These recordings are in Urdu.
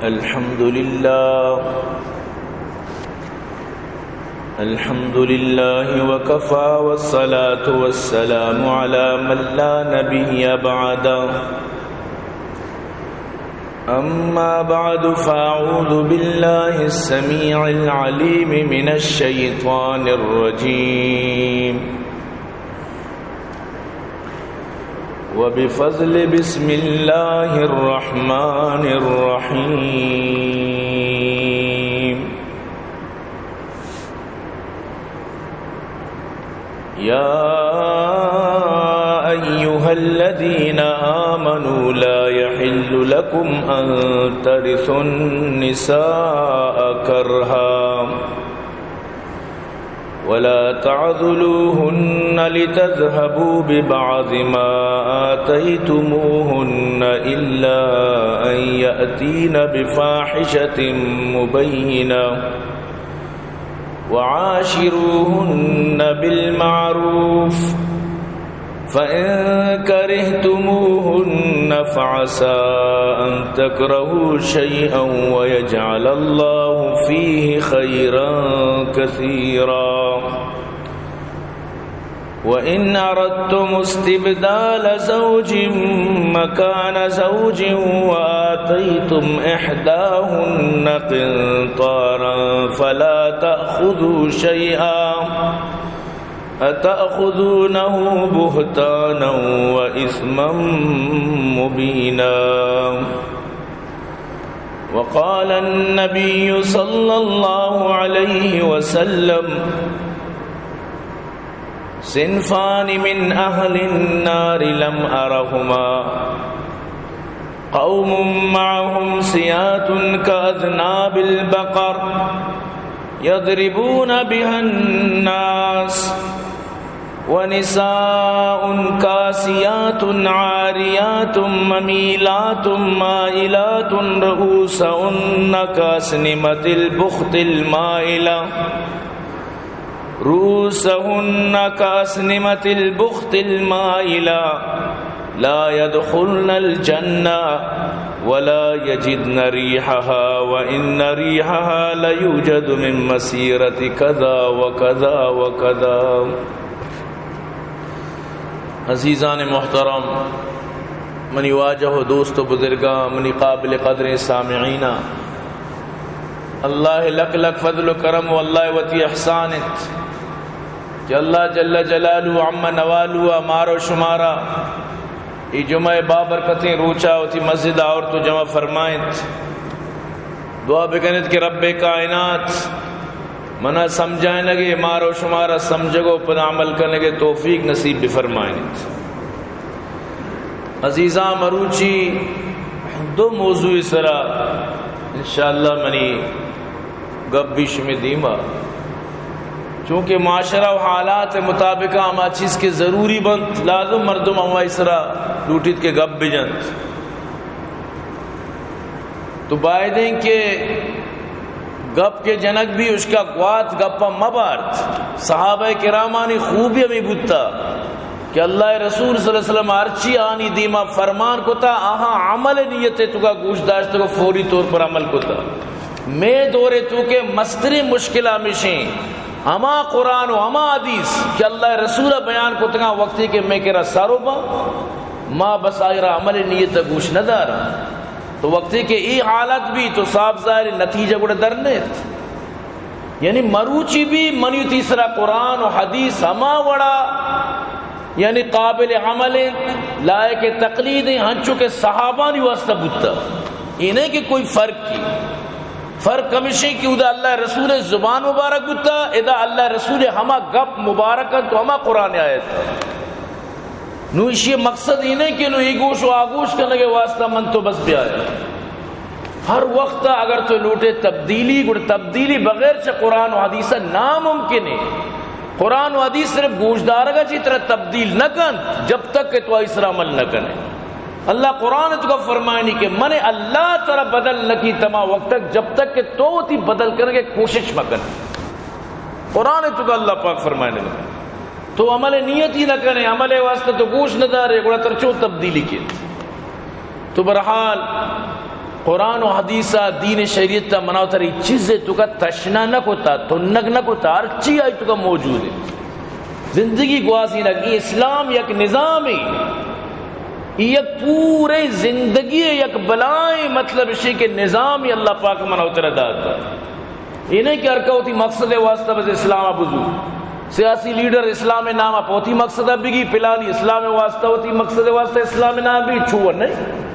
الحمد لله وكفى والصلاة والسلام على من لا نبي بعده. أما بعد فأعوذ بالله السميع العليم من الشيطان الرجيم. وبفضل بسم الله الرحمن الرحيم. يا أيها الذين آمنوا لا يحل لكم أن ترثوا النساء كرها ولا تعضلوهن لتذهبوا ببعض ما آتيتموهن إلا أن يأتين بفاحشة مبينة وعاشروهن بالمعروف فإن كرهتموهن فعسى أن تكرهوا شيئا ويجعل الله فيه خيرا كثيرا. وإن أردتم استبدال زوج مكان زوج وآتيتم إحداهن قنطارا فلا تأخذوا شيئا أتأخذونه بهتانا وإثما مبينا. وقال النبي صلى الله عليه وسلم: صنفان من أهل النار لم أرهما، قوم معهم سيات كأذناب البقر يضربون بها الناس، ونساء كاسيات عاريات مميلات مائلات رؤوسهن كأسنمة البخت المائلة لا يدخلن الجنة ولا يجدن ريحها وإن ريحها ليوجد من مسيرة كذا وكذا وكذا. عزیزان محترم، منی واجہ دوست و بزرگاں، منی قابل قدر سامعین، اللہ لک لک فضل و کرم و اللہ وتی احسانت کہ اللہ جل جلالہ عم نوالہ مارو شمارا ای جمعہ بابرکتیں روچا ہوتی مسجد اور تو جمع فرمائت. دعا بکنت کہ رب کائنات منا سمجھائیں لگے مارو شمارا سمجھگو پر عمل کرنے کے توفیق نصیب بفرمائیں. عزیزاں مروچی دو موضوع سرا انشاءاللہ منی گب بیش میں دیما، چونکہ معاشرہ و حالات مطابق ہما چیز کے ضروری بند لازم مردم ہوا اسرا لوٹیت کے گب بجنت تو بائدیں کہ گپ کے جنک بھی اس کا گوات گپا مبارت. صحابہ کرامانی خوبی ہمیں بودتا کہ اللہ رسول صلی اللہ علیہ وسلم ارچی آنی دیما فرمان کو تا آہاں عمل نیت تو کا گوش داشت کو فوری طور پر عمل کو تا میں دورے تو کہ مستری مشکلہ مشیں ہما قرآن و ہما حدیث کہ اللہ رسول بیان کو تگا وقتی کہ میں کہہ رہا سارو با ما بس آئرہ عمل نیت گوش نہ دارا تو وقتی کہ ای حالت بھی تو صاحب ظاہر نتیجہ گوڑا درنیت، یعنی مروچی بھی منی تیسرا قرآن و حدیث ہما وڑا یعنی قابل عمل لائق تقلید ہنچو کے صحابانی واسطہ بودتا. انہیں کہ کوئی فرق کمیشیں کہ ادا اللہ رسول زبان مبارک بودتا، ادا اللہ رسول ہما گپ مبارکت تو ہما قرآن آیت نو اسی مقصد ہی نہیں کہ نو ایگوش و آگوش کرنے کے واسطہ من تو بس بھی آیا. ہر وقت اگر تو لوٹے تبدیلی بغیر سے قرآن و حدیث ناممکن ہے. قرآن و حدیث صرف گوشدارگا چی طرح تبدیل نہ کن جب تک کہ تو اس طرح عمل نہ کنے. اللہ قرآن تو کا فرمائنی کہ من اللہ طرح بدل نکی تما وقت تک جب تک کہ تو تی بدل کرنے کے کوشش مکن. قرآن تو کا اللہ پاک فرمائنے لگا تو عمل نیت ہی نہ کریں، عمل واسطہ تو گوش نہ دارے گوڑا ترچو تبدیلی کی. تو برحال قرآن و حدیثہ دین شریعت تا مناوتری چیزیں تو کا تشنا نہ کوتا تنگ نہ کوتا ہر چیز آئی تو کا موجود ہے زندگی گوازی لگی اسلام یک نظامی یک پورے زندگی یک بلائیں مطلب اسی کے نظامی اللہ پاک مناوتر داتا یہ نہیں کہ ارکا ہوتی مقصد واسطہ بس اسلام ابزو سیاسی لیڈر اسلام نام ہوتی مقصد بگی پلانی اسلام واسطہ ہوتی مقصد واسطہ اسلام نام بھی چھوڑ نہیں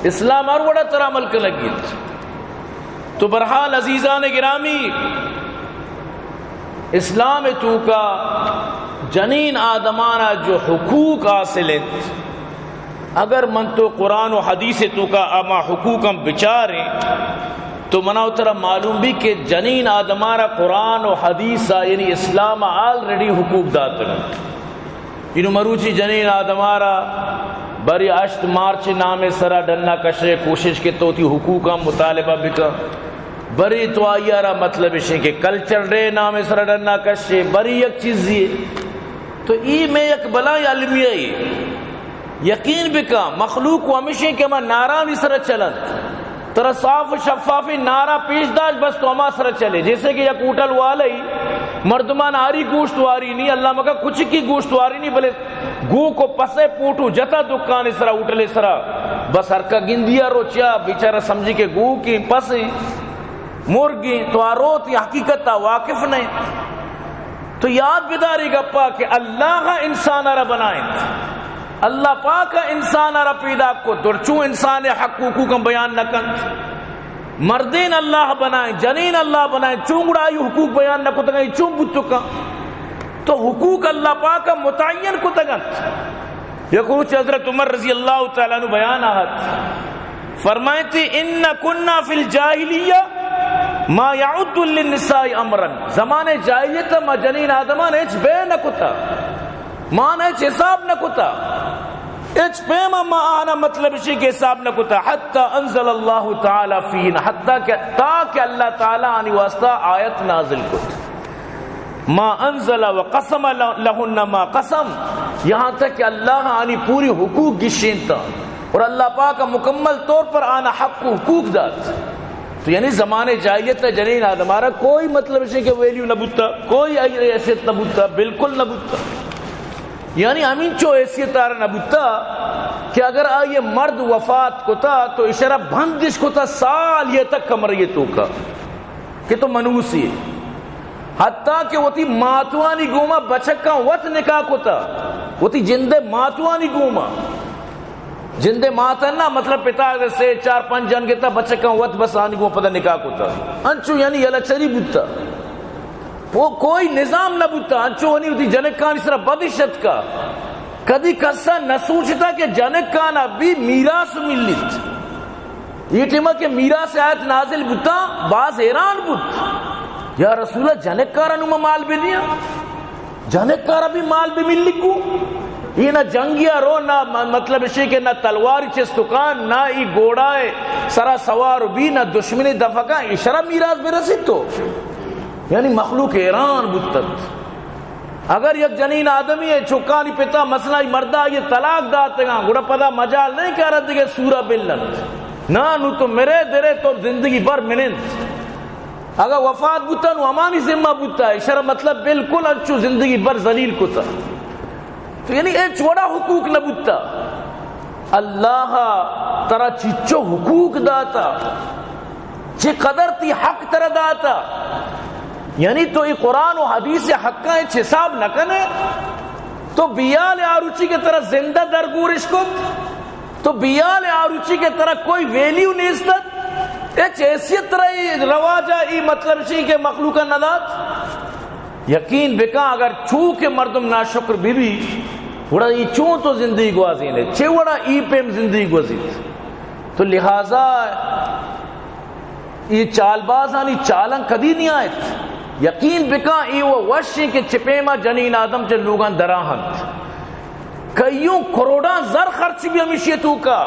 اسلام اور بڑا طرح عمل کر لگی تو برحال عزیزان گرامی اسلام تو کا جنین آدمانا جو حقوق حاصل ہیں اگر من تو قرآن و حدیث تو کا اما حقوق ہم بچاریں تو مناو ترہ معلوم بھی کہ جنین آدمانا قرآن و حدیث یعنی اسلام آلریڈی حقوق داتا ہے انہوں مروچی جنین آدمانا بری اشت مارچ نام سرا ڈننا کشے کوشش کے تو تھی حقوق ہم مطالبہ بکا بری تو آئیارا مطلب اسے کہ کلچر رے نام سرا ڈننا کشے بری یک چیز یہ تو ای میں یک بلائی علمیہ ہی یقین بکا مخلوق کو ہمیشہ کہ ہمیں نارانی سرا چلند ترہ صاف و شفافی نارا پیش داشت بس تو ہما سرا چلے جیسے کہ یک اوٹل والی مردمان آری گوشت واری نہیں اللہ مکہ کچھ کی گوشت واری نہیں بلے گو کو پسے پوٹو جتا دکان سرا اوٹلے سرا بس ہرکا گندیا روچیا بیچارہ سمجھی کہ گو کی پسے مرگی تو آروت یہ حقیقت تا واقف نہیں تو یاد بداری گپا کہ اللہ انسان را بنائیں اللہ پاک انسان را پیدا کو درچو انسان حقوق کا بیان نہ کن مردین اللہ بنائیں جنین اللہ بنائیں چونگڑائی حقوق بیان نہ کو تگئی چون بتو کا تو حقوق اللہ پاک متعین کو تگت یکوچ حضرت عمر رضی اللہ تعالیٰ عنہ بیان آہت فرمائیں تھی ان کننا فی الجاہلیہ ما یعد للنساء امرا زمانے جاہلیت ما جنین آدمان ایچ بے نہ کتا مان ایچ حساب نہ کتا ایچ پیما ما آنا مطلب اسی کے حساب نہ کتا حتی انزل اللہ تعالی فینا حتی تاکہ اللہ تعالی آنی واسطہ آیت نازل کت ما انزل وقسم لہن ما قسم یہاں تک کہ اللہ آنی پوری حقوق گشین تا اور اللہ پاک مکمل طور پر آنا حق و حقوق دات تو یعنی زمانے جاہلیت تا جنین آدمارا کوئی مطلب اسی کہ ویلیو نہ بوتا کوئی حیثیت نہ بوتا بالکل نہ بوتا یعنی امین چو حیثیت آرہ نہ بوتا کہ اگر آئیے مرد وفات کو تا تو اشارہ بھندش کو تا سال یہ تک کمریتوں کا کہ تو منوسی ہے حتیٰ کہ وہ تھی ماتوانی گوما بچکا وط نکاح کو تا وہ تھی جندے ماتوانی گوما جندے ماتنا مطلب پتا اگر سے 4-5 جن کے تا بچکا وط بس آنی گوما پتہ نکاح کو تا انچو یعنی یلا چری بوتا وہ کوئی نظام نہ بوتا انچو ہونی ہوتی جنکان اس طرح بدشت کا کدی کسا نہ سوچتا کہ جنکان ابھی میراث ملیت یہ ٹیمہ کہ میراث آیت نازل بوتا باز حیران بوت یا رسول اللہ جنکارا نمہ مال بھی دیا جنکارا بھی مال بھی مل لکو یہ نہ جنگیا رو نہ مطلب اسی کہ نہ تلواری چستکان نہ ای گوڑائے سرا سوار بھی نہ دشمنی دفقہ اشارہ میراث بھی رسید تو یعنی مخلوق ایران بودتت اگر یک جنین آدمی ہے چکانی پتا مسئلہ مردہ یہ طلاق داتے گا گوڑا پدا مجال نہیں کہہ رہا کہ سورہ بلند نا نو تو میرے درے تو زندگی بھر منند اگر وفات بوتا نو ہمانی ذمہ بوتا ہے اشارہ مطلب بالکل انچو زندگی بھر ذلیل کو تا تو یعنی ایک چھوڑا حقوق نہ بوتا اللہ ترا چچو حقوق داتا چی قدر تی حق ترا داتا یعنی تو یہ قرآن و حدیث حقہ اچھ حساب نہ کنے تو بیال آروچی کے طرح زندہ درگورش کت تو بیال آروچی کے طرح کوئی ویلیو نیستت اچھ حیثیت رہی رواجہ ای مطلب اسی کے مخلوقہ ندات یقین بکا اگر چونکہ مردم ناشکر بھی وڑا ای چون تو زندگی گوازین ہے چھے وڑا ای پیم زندگی گوازین تو لہذا یہ چال بازانی چالن کدی نہیں آئیت یقین بکا ای وہ وشی کے چپیما جنین آدم چے لوگان دراہند کئیوں کروڑا زر خرچ بھی ہمیشیتوں کا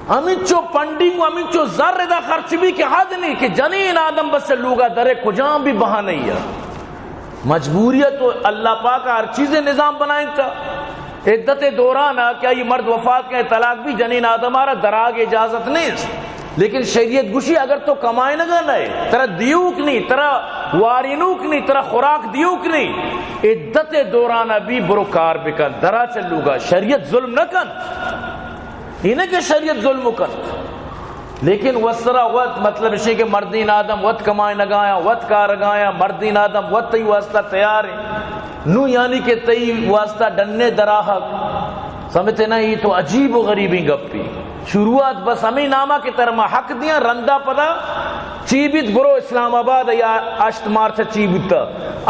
ہمیں چو پنڈنگ ہمیں چو زر دا خرچ بھی کہ حد نہیں کہ جنین آدم بس سے لوگا درے کجام بھی بہا نہیں ہے مجبوریت تو اللہ پاک ہر چیزیں نظام بنائیں تھا عدت دورانا کیا یہ مرد وفات کے طلاق بھی جنین آدم آرہ دراغ اجازت نہیں لیکن شریعت گوشی اگر تو کمائے نگا نئے ترا دیوک نہیں، ترا وارینوک نہیں، ترا خوراک دیوک نہیں، عدت دورانہ بھی برو کار بکن درا چلو گا. شریعت ظلم نہ کن، انہیں کہ شریعت ظلم کن، لیکن وسرا وقت مطلب اسے کہ مردین آدم وقت کمائے نگایا وقت کار گایا، مردین آدم وقت تی واسطہ تیار ہے نو، یعنی کہ تی واسطہ ڈننے دراحق سمجھتے نا. یہ تو عجیب و غریبی گپی شروعات بس ہمیں نامہ کی طرح حق دیا رندہ پدا چیبیت برو اسلام آباد یا اشت مارچ چیبیتا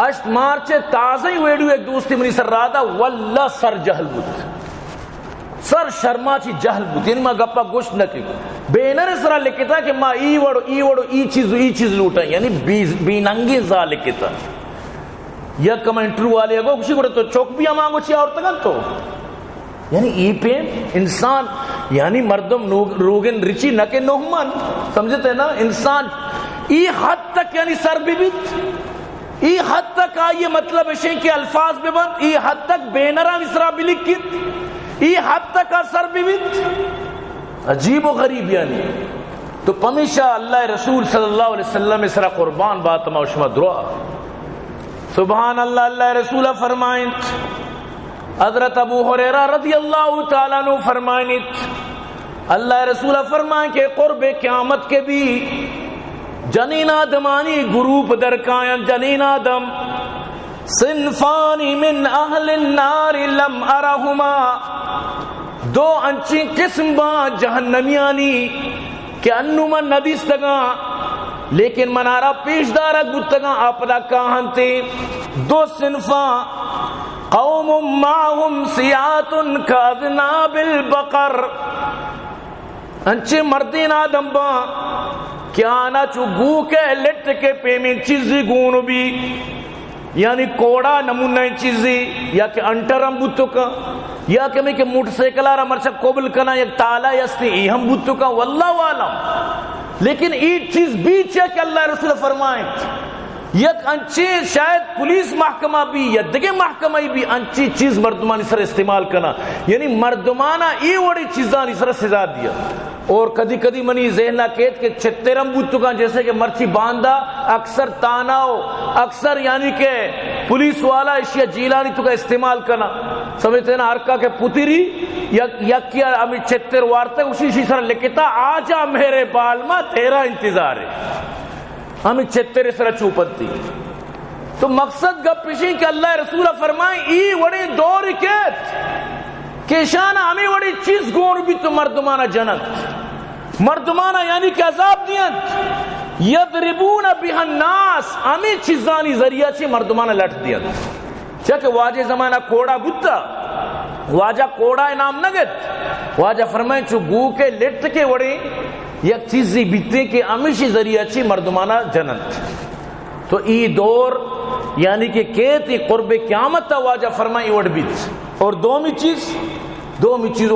اشت مارچ تازہ ہی ویڈیو ایک دوستی منی سر رہا تھا واللہ سر جہل بود، سر شرما چی جہل بود، یعنی ماں گپا گوشت نہ کی بینر سرا لکھتا کہ ماں ای وڑو ای چیز لوٹا، یعنی بیننگی زا لکھتا. یا کمنٹرو والے اگو کسی گوڑے تو چوک بھی ہمانگو چی اور تگن تو یعنی ای پہ انسان یعنی مردم روگن رچی نکے نوہمان سمجھتے ہیں نا. انسان ای حد تک یعنی سر بھی بیت، ای حد تک آئیے مطلب اشیں کے الفاظ بھی بند، ای حد تک بینرہ اسرا بھی لکھت، ای حد تک سر بھی بیت، عجیب و غریب یعنی. تو پمیشہ اللہ رسول صلی اللہ علیہ وسلم اسرا قربان بات موشمہ دروا سبحان اللہ. اللہ رسول فرمائیں حضرت ابو ہریرہ رضی اللہ تعالیٰ عنہ فرمائیں اللہ رسول فرمائیں کہ قرب قیامت کے بھی جنین آدمانی گروپ درکائیں جنین آدم صنفانی من اہل النار لم ارہما، دو انچی قسم با جہنمیانی کہ انما ندیستگا لیکن منارا پیش دارک بودتگا آپدا کاہن تے. دو صنفاں قوم معهم سیات کاذناب البقر، انچے مردین آدم با کیا نا چو گو کے لٹ کے پیمین چیزی گونو بھی یعنی کوڑا نمونہ چیزی یا کہ انٹرم بوتو کا یا کہ میں کہ موٹر سیکلہ را مرچہ قبل کنا یک تالا یستی ای ہم بوتو کا واللہ عالم. لیکن ایک چیز بیچ ہے کہ اللہ رسول فرمائیں یک انچی شاید پولیس محکمہ بھی یا دگے محکمہ بھی انچی چیز مردمانی سر استعمال کرنا یعنی مردمانہ ای وڑی چیزانی سر سزا دیا. اور کدی کدی منی ذہنہ کہت کہ چھترم بوتکان جیسے کہ مرچی باندھا اکثر تاناو اکثر یعنی کہ پولیس والا اشیاء جیلانی تو کا استعمال کرنا سمجھتے ہیں نا ہرکا کے پتری یا کیا ہمیں چھتر وارتے اسی سر لکھتا آجا میرے بالما تیرا انتظار ہے ہمیں چھتر سر چوپتی. تو مقصد گپ پیشی کہ اللہ رسول فرمائیں ای وڑی دور کہت کہ شانہ ہمیں وڑی چیز گون بھی تو مردمانہ جنت مردمانہ یعنی کہ عذاب دیت یضربون بها الناس ہمیں چیزانی ذریعہ چی مردمانہ لٹ دیت چاکہ واجہ زمانہ کوڑا بتا واجہ کوڑا انام نگت واجہ فرمائیں چو گو کے لٹ کے وڑی یک چیزی بیتے کہ ہمیشی ذریعہ چی مردمانہ جنت. تو ای دور یعنی کہ کہتی قرب قیامت تا واجہ فرمائی وڑ بیت. اور دومی چیز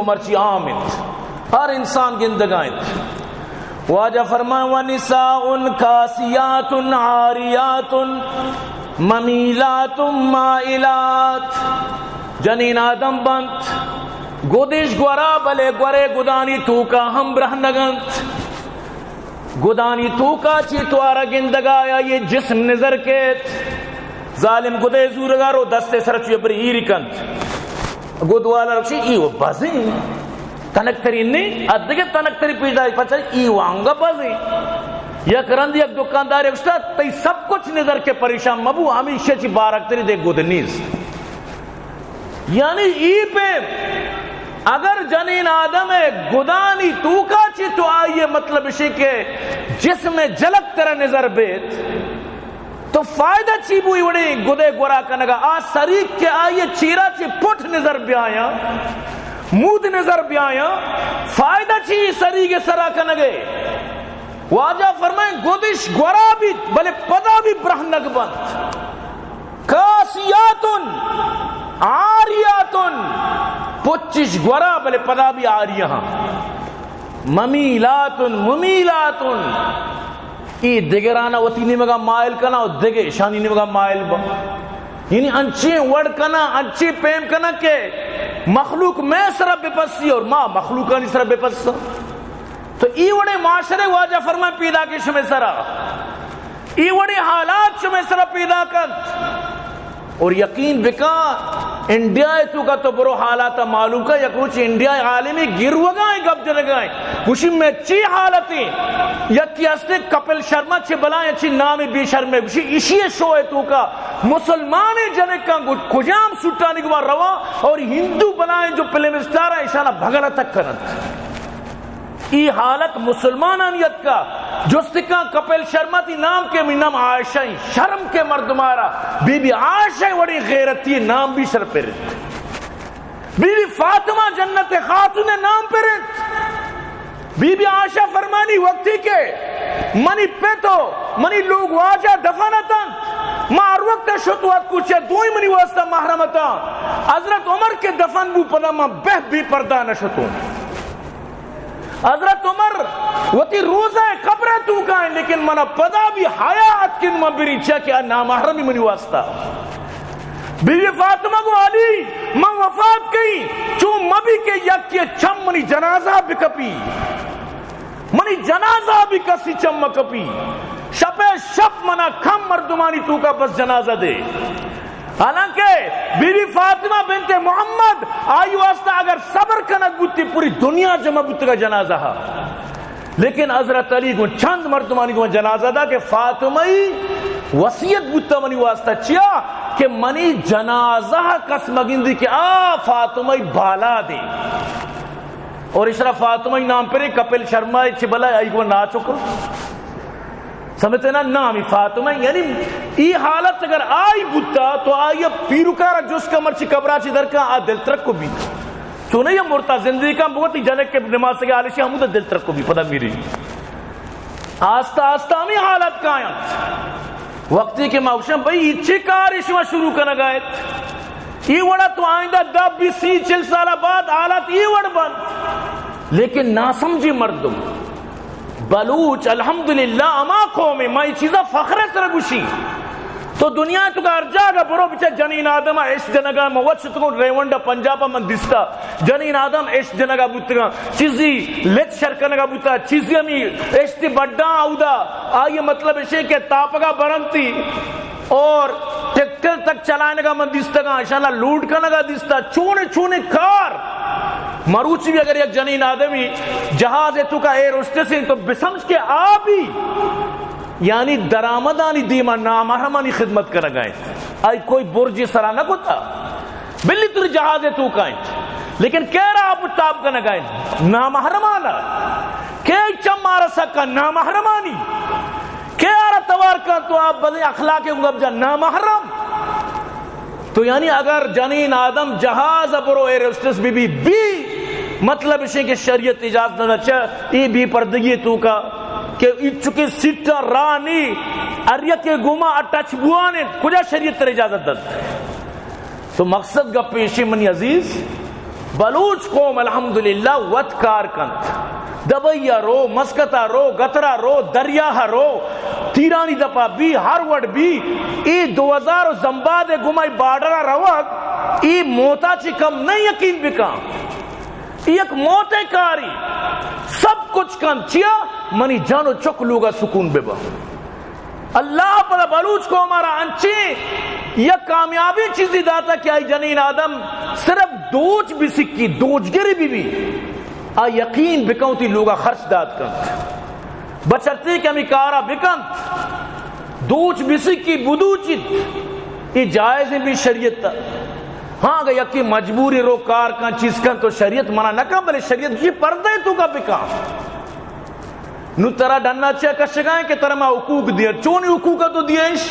مرچی آمد ہر انسان گندگائیں واجہ فرمائی وَنِسَاءٌ کاسیات عاریات ممیلات مائلات، جنین آدم بنت گودش گورا بلے گورے گدانی تو کا ہم برہنگنت گدانی تو کا چی توارا گندگایا یہ جسم نظر کیت ظالم گدے زورگارو دستے سرچوی بری ایری کنت گدوالا رکشی ایو بازیں تنکتری نہیں ادھگے تنکتری پیدا پچھا ایو آنگا بازیں یا کرند یک دکاندار اکشتا تی سب کچھ نظر کے پریشان مبو ہمیشہ چی بارکتری دے گدنیز یعنی ای پہ اگر جنین آدم گدانی تو کا چی تو آئیے مطلب اسی کے جسم جلک ترہ نظر بیت تو فائدہ چی بوئی وڑی گدے گورا کنگا آج سریک کے آئیے چیرا چی پٹ نظر بیایا مود نظر بیایا فائدہ چی سریک سرا کنگے واجہ فرمائیں گودش گورا بھی بلے پدا بھی برہنگ بند کاسیاتن عاریاتن پچش گورا بلے پدا بھی آریہ ممیلاتن ممیلاتن ای دگرانا وطی نمگا مائل کنا و دگے شانی نمگا مائل با یعنی انچی وڑ کنا انچی پیم کنا کہ مخلوق میں سر بے پسی اور ماں مخلوقانی سر بے پسی تو ای وڑے معاشرے واجہ فرمائے پیدا کی شمع سرا، ای وڑے حالات شمع سرا پیدا کت، اور یقین بکا انڈیا تو کا تو برو حالات معلوم کا یا کچھ انڈیا عالمی گروگائیں گب جنگائیں کچھ میں چی حالتیں یکی اسے کپل شرما چھے بلائیں چھے نامی بی شرمے کچھ اسی شوئے تو کا مسلمانی جنگ کا کجام سٹانی کو روا اور ہندو بلائیں جو پلے مستارا اشانہ بھگڑا تک کرن ای حالت مسلمانانیت کا جستکا کپل شرما تی نام کے نام عائشہ شرم کے مردمارا بی بی عائشہ وڑی غیرتی نام بھی شر پرت، بی بی فاطمہ جنت خاتون نام پرت، بی بی عائشہ فرمانی وقتی کے منی پیتو منی لوگ واجہ دفنتاں مار وقت شتوات کچھے دوئی منی واسطہ محرمتاں حضرت عمر کے دفن بو پدا ماں بہ بھی پردہ نشتوں، حضرت عمر وتی روزہ قبر تو کائیں لیکن منا پدا بھی حیات کن مبری چا کہ نامحرمی منی واسطہ، بی بی فاطمہ کو علی من وفات کی چون مبی کے یک کے چم منی جنازہ بکپی، منی جنازہ بھی کسی چم کپی، شب شب منا کھم مردمانی تو کا بس جنازہ دے، حالانکہ بی بی فاطمہ بنت محمد آئی واسطہ اگر صبر کنک بوتی پوری دنیا جمع بوتی کا جنازہ ہے، لیکن حضرت علی کو چند مردمانی کو جنازہ دا کہ فاطمہ وصیت بوتا منی واسطہ چیا کہ منی جنازہ کس مگندی کہ فاطمہ بالا دے، اور اس طرح فاطمہ نام پر کپل شرما چبلا آئی کو نا چکو سمجھتے نا نامی فاطمہ، یعنی ای حالت اگر آئی بوتا تو آئی پیروکارا جس کا مرچی قبراچی در کا دل ترک کو بھی تو نہیں مرتا زندگی کا بہت ہی جنک کے نماز سے آلشی ہمیں دل ترک کو بھی پتہ میری آستہ آستہ ہمیں حالت کا آیت وقتی کے موشم بھئی اچھی کارشوہ شروع کرنا گئے ای وڑا تو آئندہ 10-20 سالہ بعد حالت ای وڑ بند، لیکن ناسمجھی مردم بلوچ الحمدللہ اما قومی میں چیزا فخر سر گوشی تو دنیا تو کا ارجا گا برو بچہ جنین آدم ایش جنگا موت شتگون ریونڈا پنجابا من دستا جنین آدم ایش جنگا بوتگا چیزی لچ شرکنگا بوتا چیزی ہمیں ایش تی بڑا آودا آئیے مطلب ایشے کہ تاپگا برنتی اور ٹیکٹر تک چلانے کا من دستا گا انشاءاللہ لوٹ کرنے کا دستا چونے چونے کار مروچی بھی اگر یک جنین آدمی جہاز ہے تو کا ایر استے سے تو بسمجھ کے آبی یعنی درامدانی دیما نامحرمانی خدمت کرنا گئے آئی کوئی برجی سرانہ کو تھا بلی تری جہاز ہے تو کائیں لیکن کہہ رہا آپ تاب کرنا گئے نامحرمانا کئی چم مارا سکا نامحرمانی کہہ رہا توار کا تو آپ بدے اخلاق انگب جا نامحرم تو یعنی اگر جنین آدم جہاز برو ایر اسٹس بی مطلب اسے کہ شریعت اجازت نہ چاہ ای بھی پردگی تو کا کہ چکے سیٹا رانی اریت کے گما اٹچ بوانے کجا شریعت تر اجازت دد تو مقصد کا پیشی منی عزیز بلوچ قوم الحمدللہ وطکار کنت دبیا رو مسکتا رو گترا رو دریا رو تیرانی دپا بھی ہر وڈ بھی ای 2000 زمباد گمائی بارڈرہ روک ای موتا چی کم نہیں یقین بکا ایک موت کاری سب کچھ کن چیا منی جانو چک لوگا سکون بے با اللہ پر بلوچ کو ہمارا انچے یا کامیابی چیزی داتا کہ آئی جنین آدم صرف دوچ بھی سکی دوچ گری بھی آئی یقین بکاؤں تی لوگا خرچ داد کن بچرتی کہ ہمیں کارا بکن دوچ بھی سکی بدوچت یہ جائز بھی شریعت تا ہاں اگر یکی مجبوری رو کار کن چیز کن تو شریعت منع نہ کن بلے شریعت یہ پردے تو کا بکا نو ترہ ڈننا چاہ کشگائیں کہ ترہ میں حقوق دیا چونی حقوق تو دیئیش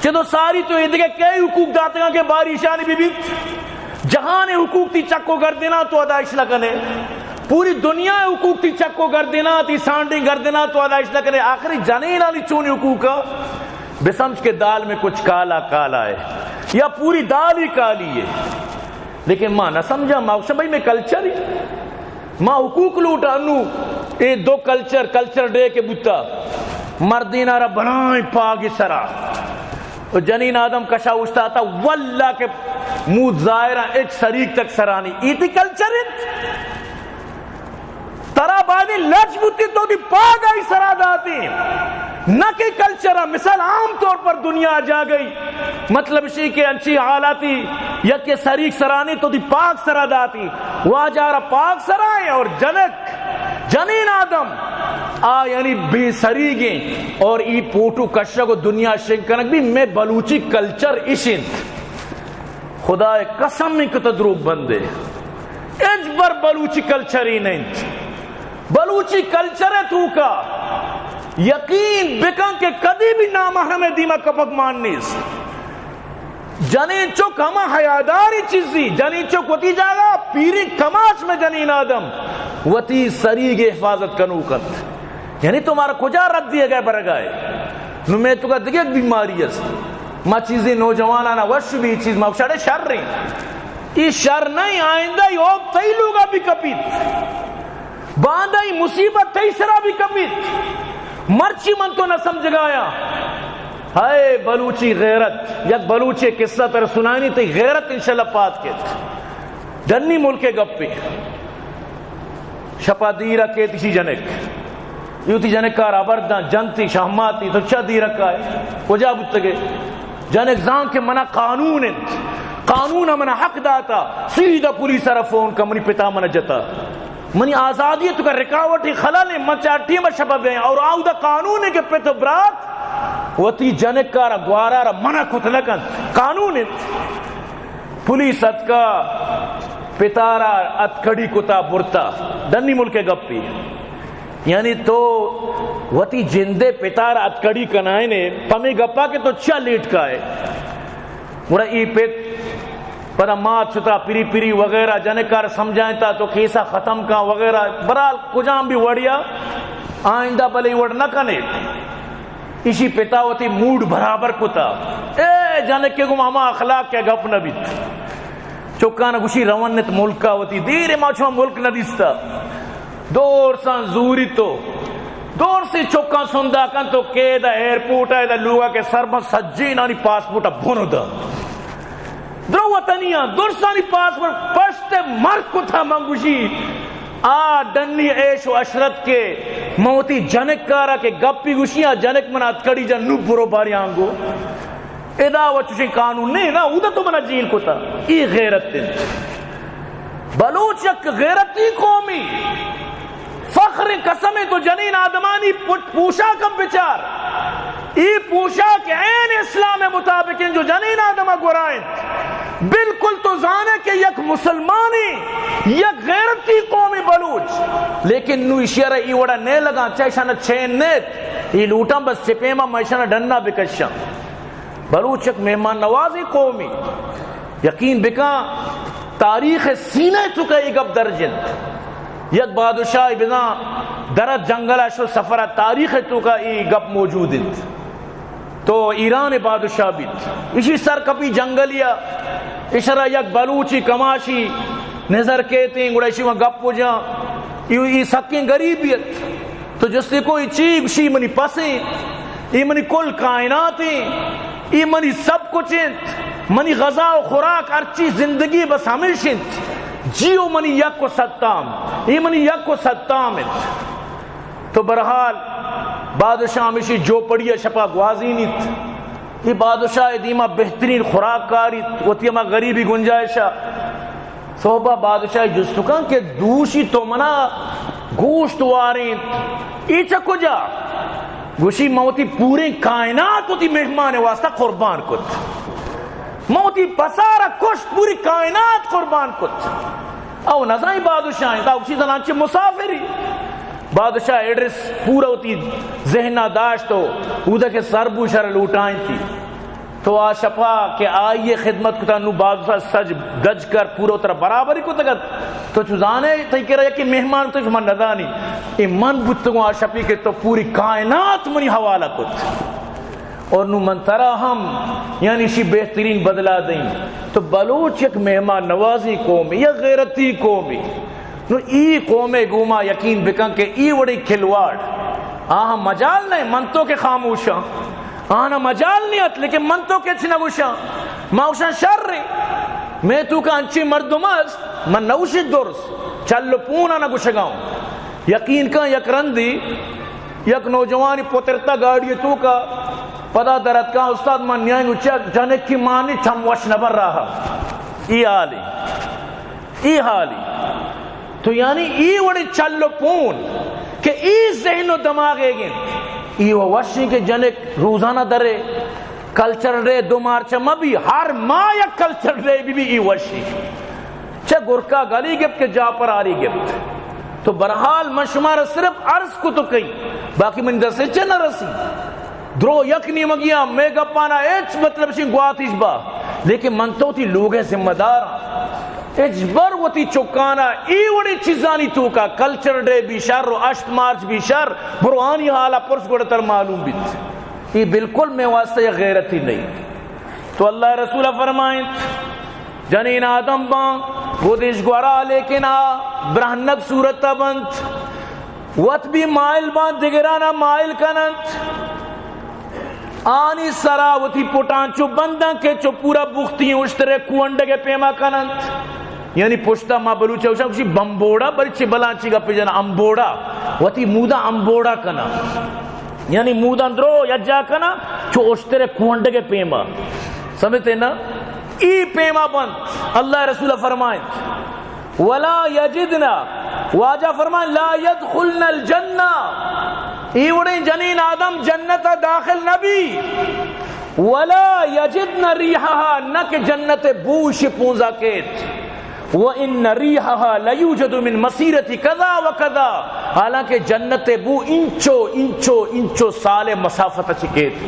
چھے تو ساری تو یہ دیکھے کئی حقوق داتے گا کہ باری شانی بھی بھی جہاں حقوق تی چکو کر دینا تو ادائش لگنے پوری دنیا حقوق تی چکو کر دینا تی سانڈنگ کر دینا تو ادائش لگنے آخری جنین آلی چونی حقوق کا بسمجھ کے دال میں کچھ کالا کالا ہے یا پوری دال ہی کالی ہے لیکن ماں نہ سمجھا ماں بھائی میں کلچر ہی ماں حقوق لوٹا انو اے دو کلچر ڈے کے بوتا مردین آرہ بنائیں پاگی سرا جنین آدم کشا اوشتا تھا واللہ کے موت ظاہرہ ایک سریک تک سرانی ایتی کلچر ہے ترا بادی لچ بوتی تو دی پاگائی سرا داتی نہ کہ کلچرہ مثال عام طور پر دنیا جا گئی مطلب اسی کے انچی حالاتی یا کہ سریک سرانی تو دی پاک سرا داتی وہاں جا رہا پاک سرائیں اور جنین آدم یعنی بے سریگیں اور ای پوٹو کشا کو دنیا شنکنک بھی میں بلوچی کلچر اشند خدا قسم میں کتا دروگ بندے اجبر بلوچی کلچر ہی نہیں بلوچی کلچر ہے تو کا یقین بکن کہ کدی بھی نامحرم دیمہ کپک ماننیس جنین چوک ہما حیاداری چیزی جنین چوک وطی جاگا پیری کماش میں جنین آدم وطی سریگ حفاظت کنو کت یعنی تمہارا کجا رد دیے گئے برگائے نو میں تو کا دیکھ ایک بیماری ہے ما چیزیں نوجوانانا وش بھی چیز ما شر شر رہی یہ شر نہیں آئندہ یوب تی لوگا بھی کپیت باندہ ہی مصیبت تی سرا بھی کپیت مرچی من تو نہ سمجھ گایا ہائے بلوچی غیرت یک بلوچی قصہ تر سنانی تی غیرت انشاءاللہ پات کے جنی ملک گپی شپا دیرہ کے تیسی جنک یو تی جنک کار آبردان جنتی شہماتی تو چا دیرہ کا ہے کجا بتگے جنک زان کے منہ قانون منہ حق داتا سیدھا پولیس سارا فون کا منی پتا منہ جتا منی آزادی تو کا رکاوٹی خلال من چاٹی میں شپا بے اور آو دا قانون ہے کہ پیتو برات وطی جنک کارا گوارارا منہ کتلکن قانون ہے پولیس ات کا پتارا ات کڑی کتا برتا دنی ملک گپی یعنی تو وطی جندے پتارا ات کڑی کنائے نے پمی گپا کے تو چا لیٹ کا ہے گوڑا ای پیت پدا مات چھتا پری پری وغیرہ جنکار سمجھائیں تا تو کیسا ختم کا وغیرہ برحال کجام بھی وڑیا آئندہ بلے وڑ نہ کنے اسی پتا ہوتی موڈ برابر کتا اے جنک کے گم ہما اخلاق کیا گپ نبیت چکانا گوشی رونت ملکا ہوتی دیر ما چھو ملک ندیستا دور سان زوری تو دور سے چکا سندا کن تو کیدا ایرپورٹ ہے دا لوگا کے سربت سجین آنی پاسپورٹا بھونو دا درو وطنیاں درستانی پاسپورٹ پشت مرک کو تھا منگوشی ڈنی عیش و عشرت کے موتی جنک کارا کے گپی گوشیاں جنک منات کڑی جن نو برو باری آنگو ادا وچوشی قانون نہیں نا اودا تو منا جیل کو تھا ای غیرت دن بلوچ یک غیرتی قومی فخر قسم تو جنین آدمانی پوشاکم بچار ای پوشاک عین اسلام مطابق جو جنین آدمہ گرائیں بالکل تو زانے کہ یک مسلمانی یک غیرتی قومی بلوچ لیکن نو اشیارہ ای وڑا نہیں لگا چاہشانہ چھین نیت ای لوٹاں بس چپیمہ میشانہ ڈننا بکشاں بلوچ یک مہمان نوازی قومی یقین بکا تاریخ سینہ چکا ایک اب درجن یک بادشاہ بنا درد جنگلہ شو سفرہ تاریخ چکا ایک اب موجود تو ایران بادشاہ بیت اسی سر کپی جنگلیا اشرا یک بلوچی کماشی نظر کہتے ہیں گوڑا اسی وہاں گپ ہو جاں یہ سکیں غریبیت تو جس نے کوئی چیز شی منی پسیں یہ منی کل کائناتیں یہ منی سب کچھ منی غذا و خوراک ہر چیز زندگی بس ہمیشہ جیو منی یک کو ستام یہ منی یک کو ستام تو برحال بادشاہ ہمیشہ جو پڑیا شپا گوازی نیت یہ بادشاہ دیمہ بہترین خوراک کاری وطیمہ غریبی گنجائشہ صحبہ بادشاہ جستکان کہ دوشی تو منا گوشت واریں ایچا کو جا گوشی موتی پورے کائنات ہوتی مہمان واسطہ قربان کت موتی پسارا کشت پوری کائنات قربان کت او نظائیں بادشاہ ہیں تا اسی زنانچہ مسافری بادشاہ ایڈریس پورا ہوتی ذہنہ داشت تو اودا کے سربو شر لوٹائیں تھی تو آشپا کہ آئیے خدمت کتا نو بادشاہ سج گج کر پورا اترا برابری کو تکت تو چوزانے تھی کہہ رہا ہے کہ مہمان تو من نظانی ای من بتگو آشپی کے تو پوری کائنات منی حوالہ کت اور نو من ترا ہم یعنی اسی بہترین بدلا دیں تو بلوچ ایک مہمان نوازی قومی یا غیرتی قومی نو ای قوم گوما یقین بکن کہ ای وڑی کھلواڑ آہاں مجال نہیں منتوں کے خاموشاں آنا مجال نہیں ات لیکن منتوں کے چھنا گوشاں ماوشاں شر رہی میں تو کا انچی مردم است من نوشی درس چلو پونا نہ گوشگاؤں یقین کا یک رندی یک نوجوانی پترتا گاڑی تو کا پدا درد کا استاد من نیائیں گے جنک کی مانی چم وش نبر رہا ای حالی تو یعنی ای وڑی چلو پون کہ ای ذہن و دماغ گن ای وشی کے جنک روزانہ درے کلچر رے دو مارچہ مبی ہر ماہ یک کلچر رے بھی ای وشی چھ گرکا گلی گپ کے جا پر آری گپ تو برحال من شمار صرف عرض کو تو کئی باقی من دسے چھ نہ رسی درو یک نیمگیاں میں گپانا ایچ مطلب شن گواتیش با لیکن من تو تی لوگ ہیں ذمہ دار اجبر و تی چکانا ای وڑی چیزانی تو کا کلچر ڈے بھی شر و اشت مارچ بھی شر بروانی حالا پرس گوڑتر معلوم بیت یہ بالکل میں واسطہ یہ غیرتی نہیں تو اللہ رسول فرمائیں جنین آدم بان وہ دیش گوارا لیکن برہنک صورتا بند وط بھی مائل بان دگرانا مائل کنند آنی سرا وتی پوٹانچو بندن کے چو پورا بختی اشترے کوانڈگے پیما کنند یعنی پشتا ما بلوچا اوشا کشی بمبوڑا بلچے بلانچی گا پیجانا امبوڑا وتی مودا امبوڑا کنا یعنی مودا درو یجا کنا چو اشترے کوانڈگے پیما سمجھتے نا ای پیما بند اللہ رسول فرمائیں ولا یجدنا واجہ فرمائیں لا یدخلنا الجنہ ایوڑیں جنین آدم جنت داخل نبی ولا یجدن ریحہا نک جنت بوش پونزا کیت وَإِنَّ رِيحَهَا لَيُوجَدُ مِن مَسِيرَةِ كَذَا وَكَذَا حالانکہ جنت بو انچو سال مسافت چکیت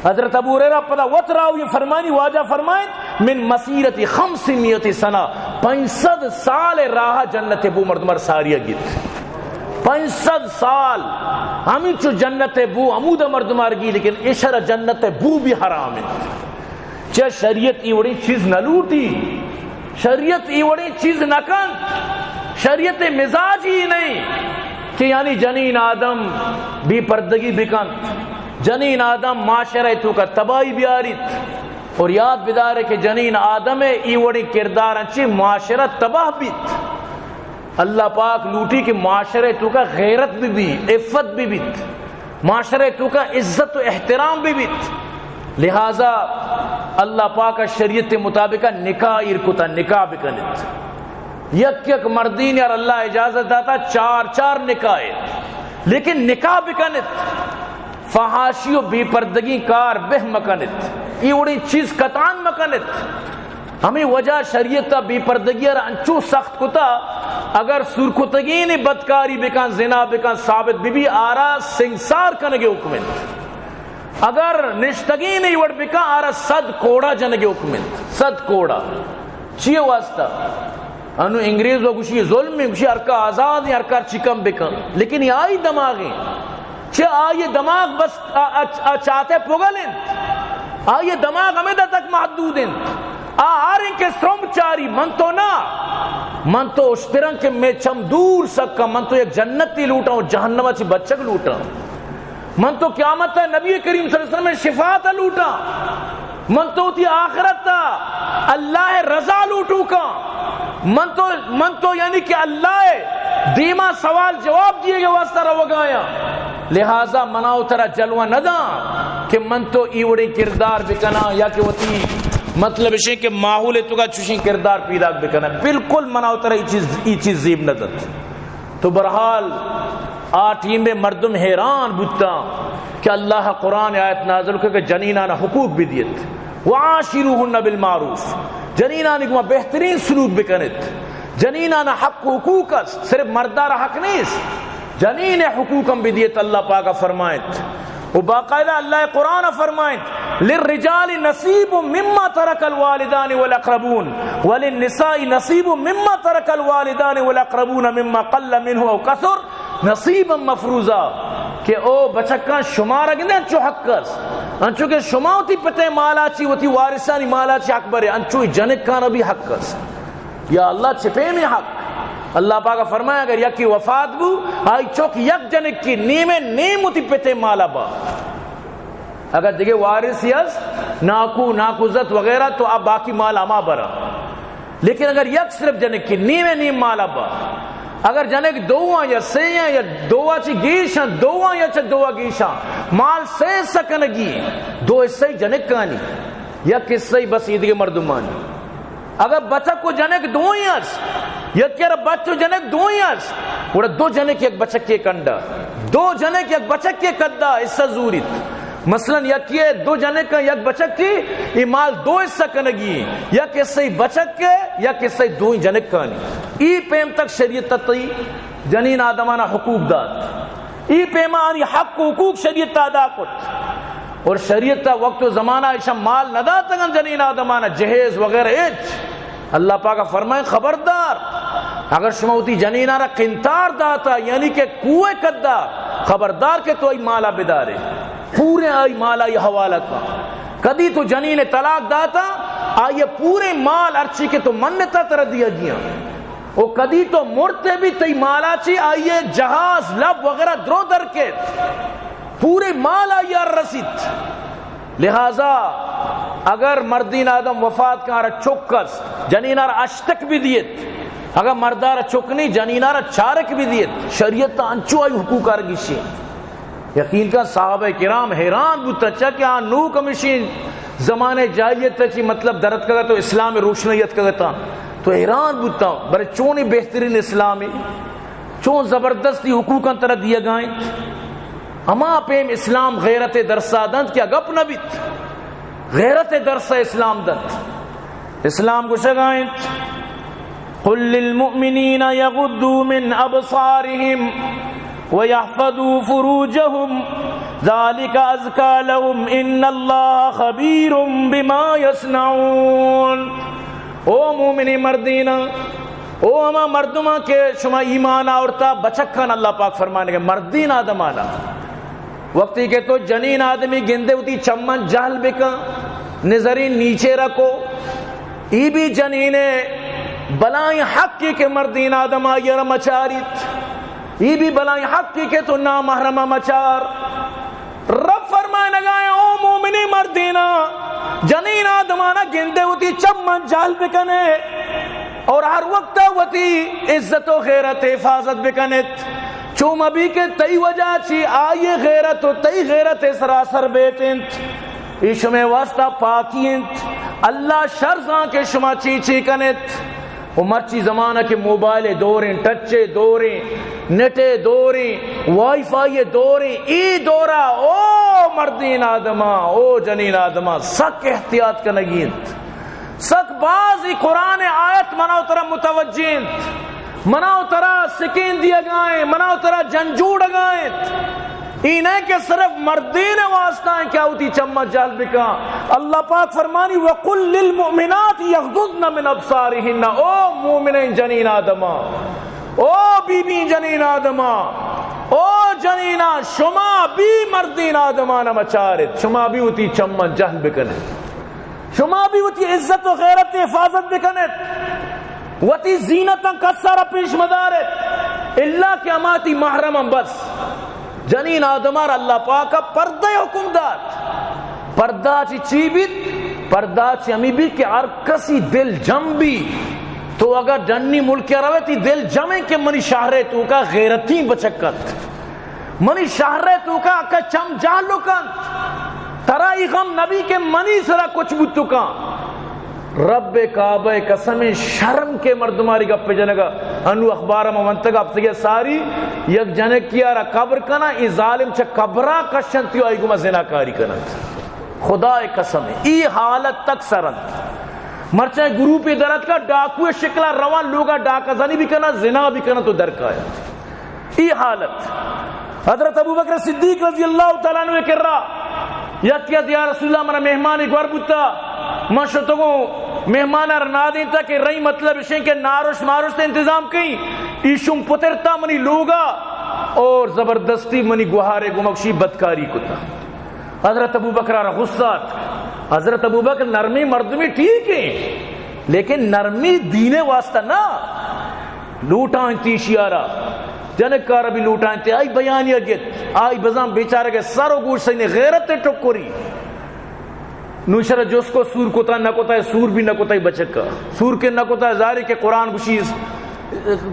حضرت ابو ہریرہ پدا وطراوی فرمانی واجہ فرمائیں من مسیرت 500 سنہ 500 سال راہ جنت بو مردمر ساریہ گیت 500 سال ہمیں چو جنت بو عمود مردمار گی لیکن اشارہ جنت بو بھی حرام ہے چہ شریعت ایوڑی چیز نہ لوٹی شریعت ایوڑی چیز نہ کن شریعت مزاج ہی نہیں کہ یعنی جنین آدم بھی پردگی بکن جنین آدم معاشرہ تو کا تباہی بیاریت اور یاد بدارے کہ جنین آدم ایوڑی کردار انچی معاشرہ تباہ بیت اللہ پاک لوٹی کہ معاشرہ تو کا غیرت بھی عفت بھی بیت معاشرہ تو کا عزت و احترام بھی بیت لہذا اللہ پاک شریعت مطابق نکاح ارکتا نکاح بکنت یک مردین یار اللہ اجازت داتا 4 نکاح لیکن نکاح بکنت فحاشی و بے پردگی کار بہ مکنت یہ وڑی چیز قطعان مکنت ہمیں وجہ شریعت بے پردگی اور انچو سخت کتا اگر سرکتگین بدکاری بکن زنا بکن ثابت بھی آرا سنگسار کنگے حکمت اگر نشتگین ایوڑ بکن آرا 100 کوڑا جنگے حکمت 100 کوڑا چیئے واسطہ انو انگریز و گوشی ظلم میں گوشی ارکا آزاد ہیں ارکا چکم بکن لیکن یہ آئی دماغیں چھے آئیے دماغ بس چاہتے پگلیں آئیے دماغ ہمیں دا تک محدود ہیں آرین کے سرم چاری من تو نا من تو اشترن کے میں چم دور سکا من تو ایک جنتی لوٹا ہوں جہنمہ چی بچک لوٹا من تو قیامت ہے نبی کریم صلی اللہ علیہ وسلم میں شفاعت لوٹا من تو تی آخرت تا اللہ رضا لوٹو کا من تو یعنی کہ اللہ دیما سوال جواب دیے گے واسطہ رو گایا لہذا مناؤ ترا جلوہ ندا کہ من تو ایوڑی کردار بکنا یا کہ وہ تی مطلب ہے کہ ماحول تو کا چوشیں کردار پیدا بکنا بالکل مناؤ ترا ای چیز زیب ندت تو برحال آٹھیں میں مردم حیران بودتا کہ اللہ قرآن آیت نازل کہ جنینانا حقوق بھی دیت وعاشروہن بالمعروف جنینانا کو بہترین سلوک بکنت جنینانا حق حقوق صرف مردارا حق نہیں جنین حقوقم بھی دیت اللہ پاکا فرمائت وباقاعدہ اللہ قرآن فرمائت للرجال نصیب مما ترک الوالدان والاقربون وللنساء نصیب مما ترک الوالدان والاقربون مما قل منه او کثر نصیبا مفروضا کہ او بچکان شمار اگندے انچو حق کس انچو کہ شما ہوتی پتے مالا چی ہوتی وارثانی مالا چی حق برے انچو جنک کانا بھی حق کس یا اللہ چھپے میں حق اللہ پاکا فرمایا اگر یکی وفات بو آئی چوک یک جنک کی نیمے نیمتی پتے مالا با اگر دیکھے وارث یس ناکو ناکوزت وغیرہ تو اب باقی مال اما برا لیکن اگر یک صرف جنک کی نیمے نیم مالا با اگر جنک دوواں یا سیاں یا دوا چی گیشاں دوواں یا چا دوا گیشاں مال سے سکنگی دو حصے جنک کانی یا کسے بس عید کے مردمانی اگر بچہ کو جنک دوئی اس یا کیا بچہ جنک دوئی اس وہ دو جنک ایک بچک کے کنڈا دو جنک ایک بچک کے کدہ اس سے زوریت مثلا یکی دو جنک کا یک بچک کی یہ مال دو حصہ کنگی یا کسی بچک کے یا کسی دو جنک کانی ای پیم تک شریعت تطی جنین آدمانہ حقوق داد ای پیمانی حق و حقوق شریعت ادا کت اور شریعت وقت و زمانہ ایشا مال ندا تگن جنین آدمانہ جہیز وغیرہ ایچ اللہ پاکا فرمائے خبردار اگر شما ہوتی جنین آرہ قنتار داتا یعنی کہ کوئے کدہ خبردار کہ تو ای مالا بدارے پورے آئی مالا یہ حوالہ کا کدی تو جنین طلاق داتا آئیے پورے مال ارچی کے تو منتا تر دیا گیا او کدی تو مرتے بھی تی مالا چی آئیے جہاز لب وغیرہ درو در کے پورے مال آئیے رسید لہذا اگر مردین آدم وفات کا رہا چکس جنین آرہ اشتک بھی دیت اگر مردارہ چکنی جنین آرہ چارک بھی دیت شریعت انچو آئی حقوق آرگیشی یقین کا صحابہ کرام حیران بودتا چاہ کہ نو کمشین زمانے جاہلیت چی مطلب درد کرتا تو اسلام روشنیت کرتا تو حیران بودتا برے چونی بہترین اسلامی چون زبردستی حقوقاں طرح دیا گائیں اما پیم اسلام غیرت درسا دند کیا گپ نبیت غیرت درسا اسلام دند اسلام کو شگائیں قل للمؤمنین یغدوا من ابصارهم وَيَحْفَظُوا فُرُوجَهُمْ ذَلِكَ أَزْكَى لَهُمْ إِنَّ اللَّهَ خَبِيرٌ بِمَا يَصْنَعُونَ او مومنی مردینہ او اما مردمہ کے شما ایمان آورتا بچکن اللہ پاک فرمانے کے مردین آدم آنا وقتی کہ تو جنین آدمی گندے ہوتی چمن جہل بکا نظرین نیچے رکھو ای بھی جنینے بلائیں حق کی کہ مردین آدم آئیر مچاریت یہ بھی بلائیں حق کی کہ تو نامحرمہ مچار رب فرمائے نگائے او مومنی مردینہ جنین آدمانہ گندے ہوتی چمن جال بکنے اور ہر وقت ہوتی عزت و غیرت حفاظت بکنت چوم ابھی کے تئی وجہ چی آئیے غیرت و تئی غیرت سراسر بیتنت اشمے واسطہ پاکینت اللہ شرزاں کے شما چی چی کنت مرچی زمانہ کے موبائل دوریں ٹچے دوریں نیٹے دوریں وائی فائی دوریں ای دورہ او مردین آدمہ او جنین آدمہ سک احتیاط کا نگینت سک بعضی قرآن آیت مناو ترہ متوجینت مناو ترہ سکین دیا گائیں مناو ترہ جنجوڑ گائیں انہیں کہ صرف مردین واسطہ ہیں کیا ہوتی چمچ جال بکا اللہ پاک فرمانی وَقُلْ لِلْمُؤْمِنَاتِ يَغْضُضْنَ مِنْ أَبْصَارِهِنَّ او مومنین جنین آدمہ او بی بی جنین آدمہ او جنینہ شما بھی مردین آدمانہ مچارت شما بھی ہوتی چمچ جال بکنے شما بھی ہوتی عزت و غیرت حفاظت بکنت وتی زینتاں کسارا پیش مدارت اللہ کے اماتی محرمم بس جنین آدمار اللہ پاکا پردہ حکم داد پردہ چی بیت پردہ چی ہمی بیت کہ ہر کسی دل جم بھی تو اگر جنی ملک روے تی دل جمیں کہ منی شہرے تو کا غیرتی بچکت منی شہرے تو کا اکا چم جالو کن ترائی غم نبی کے منی سرا کچھ بتو کن رب کعبہ قسم شرم کے مردماری گپ جنگا انو اخبار منتگا اپتگی ساری یک جنگ کیا را قبر کنا ای ظالم چا قبرہ کشنتیو آئی گما زناکاری کنند خدا قسم ای حالت تک سرند مرچہ گروپی درد کا ڈاکوے شکلہ روان لوگا ڈاکہ زنی بھی کنا زنا بھی کنا تو درکایا ای حالت حضرت ابو بکر صدیق رضی اللہ تعالیٰ عنہ کر رہا یکیت یا رسول اللہ منا مہمانی گوار بودتا میں شتگو مہمانہ رنا دیں تا کہ رئی مطلب اشیں کہ ناروش ماروش تے انتظام کئی ایشوں پترتا منی لوگا اور زبردستی منی گوہارے گمکشی بدکاری کتا حضرت ابو بکر آرہ غصات حضرت ابو بکر نرمی مردمی ٹھیک ہے لیکن نرمی دین واسطہ نا لوٹاں تیشی آرہ جنک کارا بھی لوٹاں تے آئی بیانی اگیت آئی بزام بیچارے کے سر و گوش سینے غیرت تے ٹکوری نوشرہ جس کو سور کتا نہ کتا ہے سور بھی نہ کتا ہے بچکا سور کے نہ کتا ہے ظاہر کہ قرآن گشیز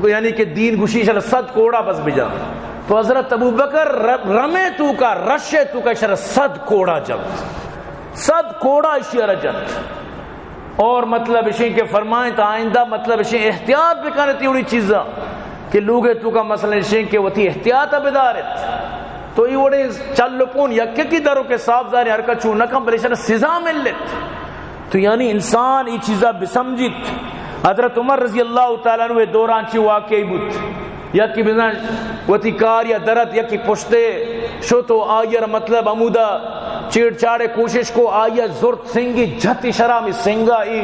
یعنی کہ دین گشی شر 100 کوڑا بس بجا. تو حضرت ابو بکر رمے تو کا رشے تو کا شر 100 کوڑا جنت 100 کوڑا اشیارہ جنت. اور مطلب اشیں کہ فرمائیں تا آئندہ مطلب اشیں احتیاط بکانے تیوڑی چیزاں کہ لوگے تو کا مسئلہ اشیں کہ وہ تی احتیاط بدارت. تو یہ وڑے چل لپون یکے کی دروں کے صاف ظاہر حرکت چھو نکم بلیشن سزا ملت. تو یعنی انسان یہ چیزاں بسمجھت. حضرت عمر رضی اللہ تعالیٰ عنہ دوران چی واقعی بود یکی بزن وتی کار یا درد یکی پشتے شو تو آئیر مطلب عمودہ چیڑ چاڑے کوشش کو آئیر زورت سنگی جھتی شرامی سنگا ای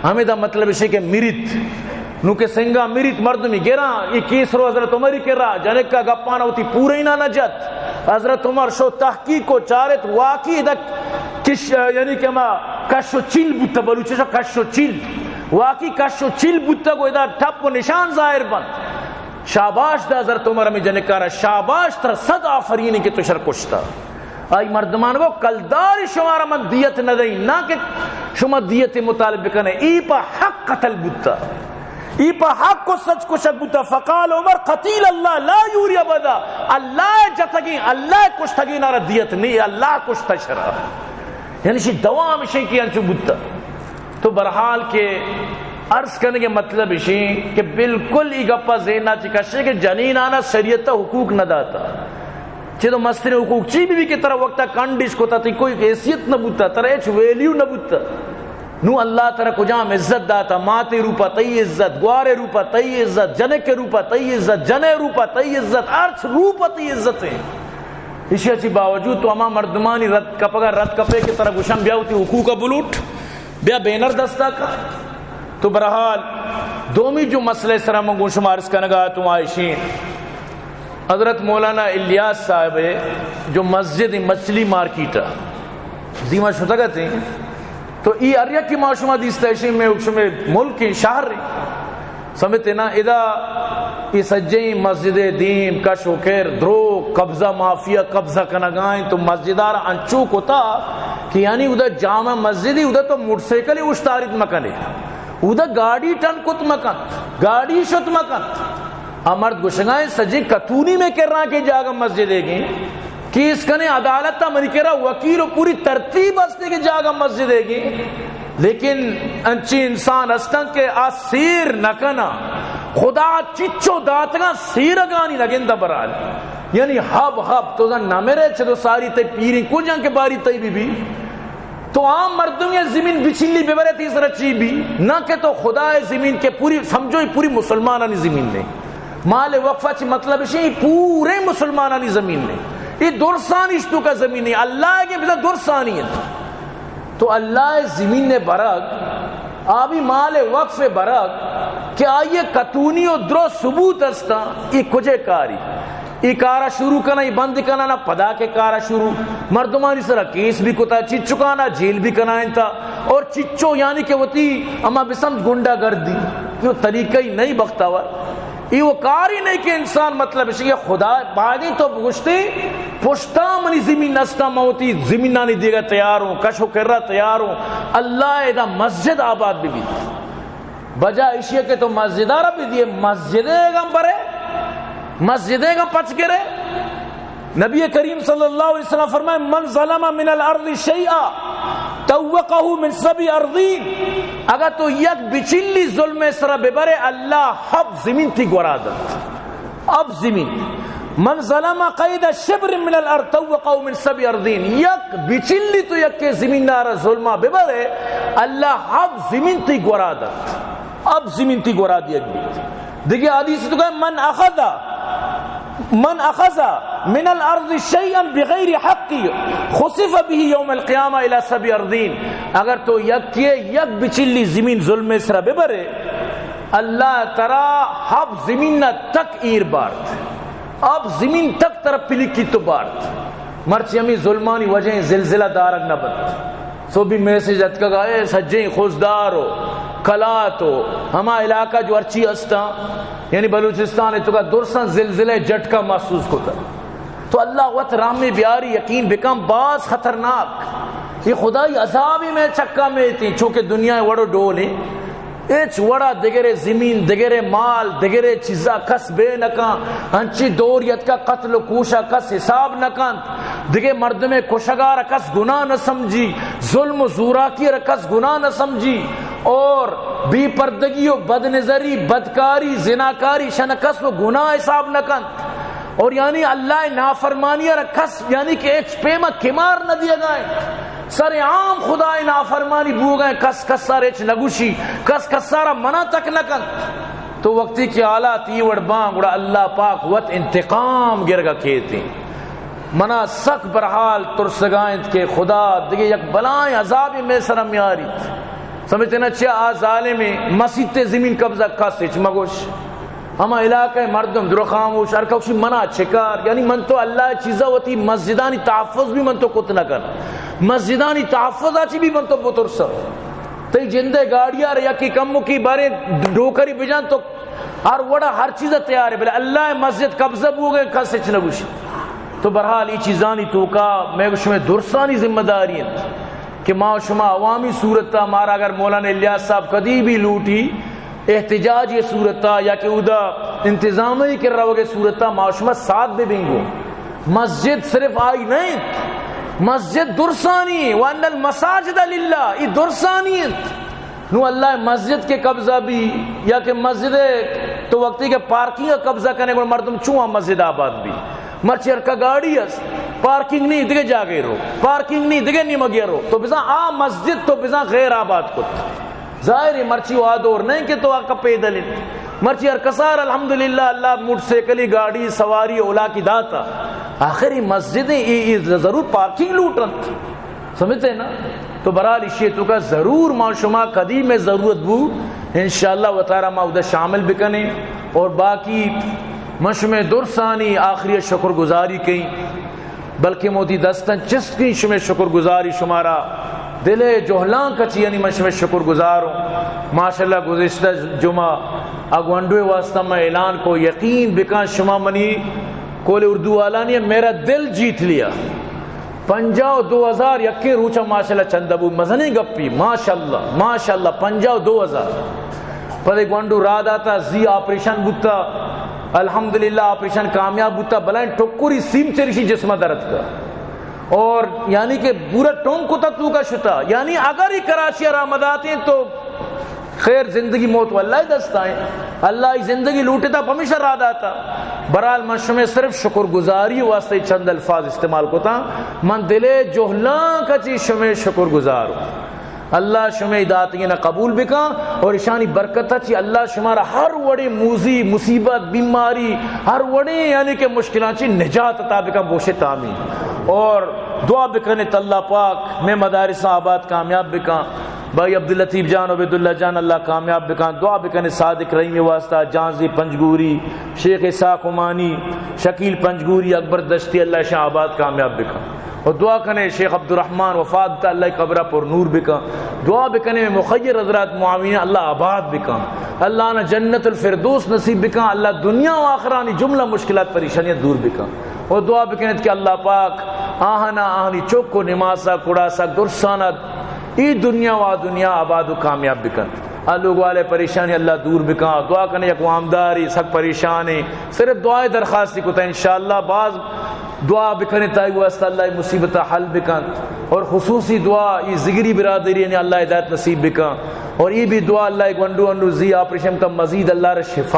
ہمیں دا مطلب اسے کہ میریت نو کہ سنگا میریت مردمی گرا یہ کیس رو حضرت عمر ہی کر رہا جنک کا گپانا ہوتی پورے ہی نہ جت. حضرت عمر شو تحقیق کو چارت واقعی دا کش یعنی کہ ما کشو چیل بوتا بلوچے شو کشو چیل واقعی کشو چیل بوتا کو ادھا ٹھپ و نشان ظاہر بند. شاباش دا حضرت عمر ہمیں جنکارا شاباش تر 100 آفرینی کے تشر کشتا. آئی مردمان کو کلداری شمارا من دیت نہ دیں نہ کہ شما دیت مطالب بکنے ای پا حق قتل بوتا ای پا حق کو سچ کو شک بوتا. فقال عمر قتیل اللہ لا یوری ابدا اللہ جتگی اللہ کشتگی نارا دیت نہیں اللہ کشتا شرع یعنی شی دوام اشیں کی انچو بوتا. تو برحال کے عرض کرنے کے مطلب اشیں کہ بالکل ای گپا زینہ چکشے کہ جنین آنا شریعت حقوق نہ داتا چھے تو مستر حقوق چی بھی کی طرح وقتا کانڈش کو تا تی کوئی حیثیت نہ بوتا طرح ایچ ویلیو نہ بوتا. نو اللہ طرح کو جام عزت داتا ماتے روپا تی عزت گوارے روپا تی عزت جنے کے روپا تی عزت جنے روپا تی عزت ارچ روپا تی عزت ہے. اسی اچھی باوجود تو اما مردمانی رد کپگا رد کپے کی طرح گوشم بیا ہوتی حقوق بلوٹ بیا بینر دستا کا. تو برحال دومی جو مسئلہ سرہ منگون شمارس کا نگاہ تو عائشین حضرت مولانا الیاس صاحب جو مسجد مچھلی مارکیٹا زیمہ شتگا تھیں تو ای اریا کی معاشمہ دیستا ہے میں اکشمے ملک کی شہر رہی سمجھتے نا ادا ای سجیں مسجد دیم کش وکر درو قبضہ مافیا قبضہ کنگائیں تو مسجدار انچو کو تا کہ یعنی ادھا جامع مسجدی ادھا تو موٹر سیکل ہی اشتارت مکنے ادھا گاڑی ٹن کت مکن گاڑی شت مکن امرد گشنگائیں سجی کتونی میں کر رہا کہ جاگا مسجد دے گی کہ اس کنے عدالت تا منی کہہ رہا وکیل و پوری ترتیب ہستے کہ جاگا مسجد دے گی لیکن انچی انسان ہستن کے آسیر نکنا خدا چچو داتگا سیرگانی لگن دا برال یعنی حب تو زن نمیرے چھو ساری تے پیری کو جان کے باری تے بھی تو عام مردوں یہ زمین بچلی بے برے تیسرا چی بھی نہ کہ تو خدا زمین کے پوری سمجھو پوری مسلمانانی زمین نے مال وقفہ چی مطلب ہے پورے مسلمانانی زمین نے یہ درسانی اشتو کا زمین ہے اللہ کے بنا درسانی ہے تو اللہ زمین نے برق آبی مال وقف برق کہ آئیے کتونی و درو ثبوت استا یہ کجے کاری یہ کارا شروع کرنا یہ بند کرنا نہ پدا کے کارا شروع مردمانی سرا کیس بھی کتا چچکانا جیل بھی کنائن تھا اور چچو یعنی کہ وہ تھی اما بسمت گنڈا گردی یہ طریقہ ہی نہیں بختاور یہ وہ کاری نہیں کہ انسان مطلب اسی یہ خدا بعدی تو گشتے پشتا منی زمین نستا موتی زمین نانی دیگا تیار ہوں کشو کر رہا تیار ہوں اللہ ایدہ مسجد آباد بھی بجا اشیاء کے تو مسجدارہ بھی دیئے مسجدے گا برے مسجدے گا پچ گرے نبی کریم صلی اللہ علیہ وسلم فرمائے من ظلم من الارض شیئا توقہ من سبی ارضین اگر تو یک بچلی ظلم سر ببرے اللہ حب زمین تھی گورادت اب زمین من ظلم قید شبر من الارض توقہ من سبی ارضین یک بچلی تو یک کے زمین نارا ظلمہ ببرے اللہ حب زمین تھی گورادت اب زمین تھی گورادی یک بیت دیکھئے حدیث تو کہا من اخذ من الارض شيئا بغیر حق خسف به یوم القیامہ الى سبی ارضین اگر تو یک بچلی زمین ظلم سرا ببرے اللہ ترا حب زمین تک ایر بارت اب زمین تک طرف پلکی تو بارت مرچی ہمیں ظلمانی وجہیں زلزلہ دارک نہ بند سو بھی میسیج اتکا گئے سجیں خوزدار ہو کلات ہو ہما علاقہ جو ارچی استا یعنی بلوچستان ہے تو کا درسن زلزلے جھٹکا محسوس ہوتا تو اللہ وقت رام میں بیاری یقین بکم باز خطرناک یہ خدای عذابی میں چکا میں تھی چونکہ دنیا وڑو ڈول ہے ایچ وڑا دگرے زمین دگرے مال دگرے چیزا کس بے نکان ہنچی دوریت کا قتل و کوشا کس حساب نکان دگے مرد میں کشگار کس گناہ نہ سمجھی ظلم و زوراکی کس گناہ نہ سمجھی اور بی پردگی و بد نظری بدکاری زناکاری شنکس و گناہ حساب نکان اور یعنی اللہ نافرمانی رکھس یعنی کہ ایچ پیما کمار نہ دیا گئے سر عام خدا نافرمانی بو گئے کس کس سار ایچ نگوشی کس کس سارا منع تک نکن تو وقتی کی حالات یہ وڑبان گوڑا اللہ پاک وقت انتقام گرگا کہتے ہیں منا سک برحال ترسگائیں کہ خدا دیکھے یک بلائیں عذابی میں سرم یاری سمجھتے نا چھے ظالمی مسیح تے زمین قبضہ کس مگوش ہما علاقہ مردم درو خاموش ارکوشی منع چکار یعنی من تو اللہ چیزا ہوتی مسجدانی تحفظ بھی من تو کت نہ کر مسجدانی تحفظ آچی بھی من تو بترسا تی جندے گاڑیاں یا کی کمو کی بارے ڈوکری بجان تو ہر وڑا ہر چیزا تیار ہے بلے اللہ مسجد قبضہ بو گئے کس اچھ نگوشی تو برحال یہ چیزانی توکا میں شمیں درسانی ذمہ داری ہیں کہ ما شما عوامی صورتا مارا اگر مولانا الیاس صاحب کدی بھی لوٹی احتجاج یہ صورتا یا کہ ادا انتظامی کر رہا ہوگے صورتا معاشمہ ساتھ دے بینگو مسجد صرف آئی نہیں مسجد درسانی وَأَنَّ الْمَسَاجِدَ لِلَّهِ یہ درسانی نو اللہ مسجد کے قبضہ بھی یا کہ مسجد تو وقتی کے پارکنگ کا قبضہ کرنے کو مردم چوہاں مسجد آباد بھی مرچر کا گاڑی ہے پارکنگ نہیں دگے جا گئے رو پارکنگ نہیں دگے نہیں مگیا رو تو بزا آ مسجد تو بزا غیر آباد کو ظاہر ہے مرچی وادور نہیں کہ تو آقا پیدل مرچی ارکسار الحمدللہ اللہ موٹ سیکلی گاڑی سواری اولا کی داتا آخری مسجدیں ضرور پارکنگ لوٹن سمجھتے ہیں نا تو برحال اشیتوں کا ضرور معاشمہ قدیم میں ضرورت بو انشاءاللہ و تعالی ما شامل بکنے اور باقی مشمع درسانی آخری شکر گزاری کہیں بلکہ موتی دستن چست کی شمع شکر گزاری شمارا دل جوہلان کچی یعنی مشمع شکر گزاروں ماشاءاللہ گزشتہ جمعہ اگوانڈوے واسطہ میں اعلان کو یقین بکان شما منی کول اردو آلانی میرا دل جیت لیا 50,000 روچہ ماشاءاللہ چندبو مزنی گپی ماشاءاللہ 50,000 پر ایک وانڈو راد آتا زی آپریشن بوتا الحمدللہ آپریشن کامیاب بوتا بلائن ٹکوری سیم چرشی جسمہ درد کا اور یعنی کہ پورا ٹونگ کو تتو کا شتا یعنی اگر ہی کراچی آرامد آتے ہیں تو خیر زندگی موت واللہ دستا ہے اللہ زندگی لوٹے تا ہمیشہ راد آتا برحال من میں صرف شکر گزاری واسطے چند الفاظ استعمال کو تا من دلے جوہلان کا چیز شمع شکر گزارو اللہ شمع داتگی نہ قبول بکا اور اشانی برکتہ چی اللہ شمارا ہر وڑے موزی مصیبت بیماری ہر وڑے یعنی کہ مشکلات چی نجات عطا بکا بوشت آمین اور دعا بکنے اللہ پاک میں مدارس آباد کامیاب بکا بھائی عبداللطیف جان عبداللہ جان اللہ کامیاب بکان دعا بکنے صادق رحیم واسطہ جانزی پنجگوری شیخ اسحاق عمانی شکیل پنجگوری اکبر دشتی اللہ شاہ آباد کامیاب بکان اور دعا کنے شیخ عبدالرحمن وفاد تا اللہ قبرہ پر نور بکا دعا بکنے میں مخیر حضرات معاونین اللہ آباد بکا اللہ نے جنت الفردوس نصیب بکا اللہ دنیا و آخرانی جملہ مشکلات پریشانیت دور بکا اور دعا بکنے کہ اللہ پاک آہنا آہنی چوکو نماسا کڑاسا درسانا ای دنیا و دنیا آباد و کامیاب بکن لوگ والے پریشانی اللہ دور بکا دعا کرنے یک وامداری سک پریشانی صرف دعائے درخواستی کو تا انشاءاللہ بعض دعا بکنے تائی واسطہ اللہ مصیبت حل بکن اور خصوصی دعا یہ زگری برادری یعنی اللہ ہدایت نصیب بکن اور یہ بھی دعا اللہ ایک ونڈو زی آپریشن کا مزید اللہ رہ شفا